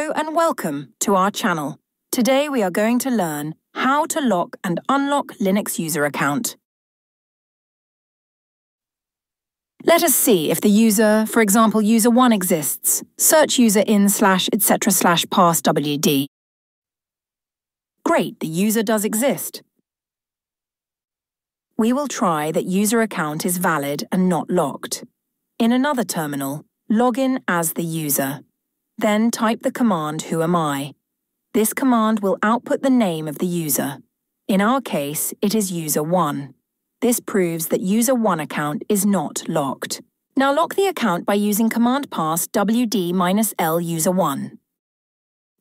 Hello and welcome to our channel. Today we are going to learn how to lock and unlock Linux user account. Let us see if the user, for example user 1 exists. Search user in /etc/passwd. Great, the user does exist. We will try that user account is valid and not locked. In another terminal, log in as the user. Then type the command "Who am I?" This command will output the name of the user. In our case, it is user 1. This proves that user 1 account is not locked. Now lock the account by using command passwd-l user 1.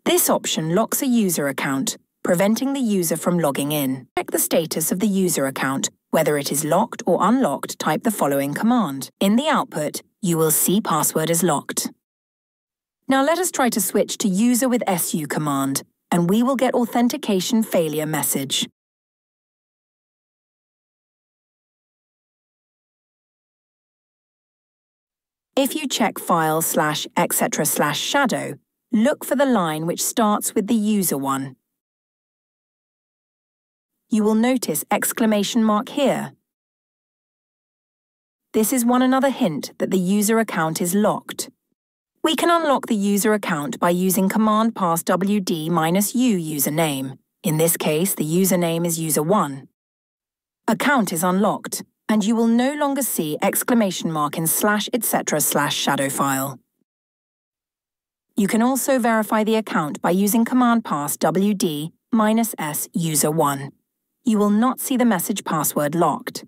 This option locks a user account, preventing the user from logging in. Check the status of the user account. Whether it is locked or unlocked, type the following command. In the output, you will see password is locked. Now let us try to switch to user with su command, and we will get authentication failure message. If you check file /etc/shadow, look for the line which starts with the user one. You will notice exclamation mark here. This is another hint that the user account is locked. We can unlock the user account by using command passwd-u username. In this case, the username is user 1. Account is unlocked, and you will no longer see exclamation mark in /etc/shadow file. You can also verify the account by using command passwd-s user 1. You will not see the message password locked.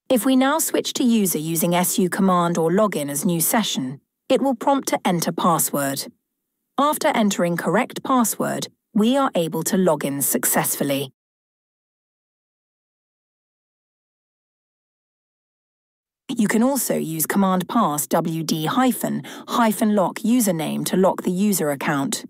If we now switch to user using su command or login as new session, it will prompt to enter password. After entering correct password, we are able to log in successfully. You can also use command passwd-lock username to lock the user account.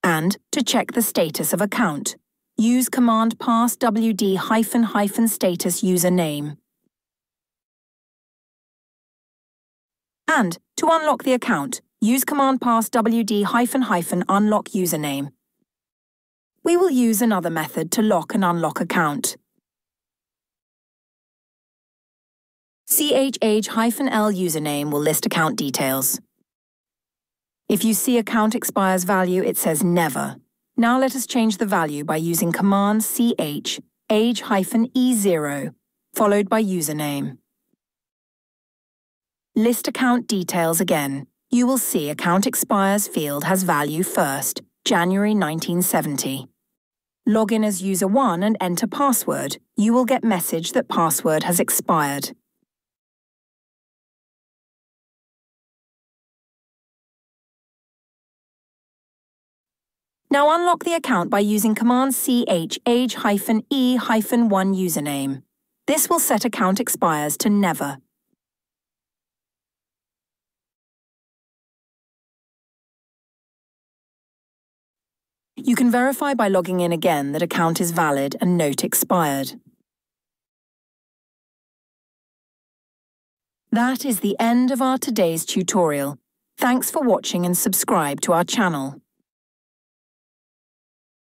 And to check the status of account, use command passwd-status username. And to unlock the account, use command passwd-unlock username. We will use another method to lock and unlock account. chage-l username will list account details. If you see account expires value, it says never. Now let us change the value by using command age-e0 followed by username. List account details again. You will see account expires field has value first, January 1970. Log in as user 1 and enter password. You will get message that password has expired. Now unlock the account by using command chage-e-1 username. This will set account expires to never. You can verify by logging in again that account is valid and note expired. That is the end of our today's tutorial. Thanks for watching and subscribe to our channel.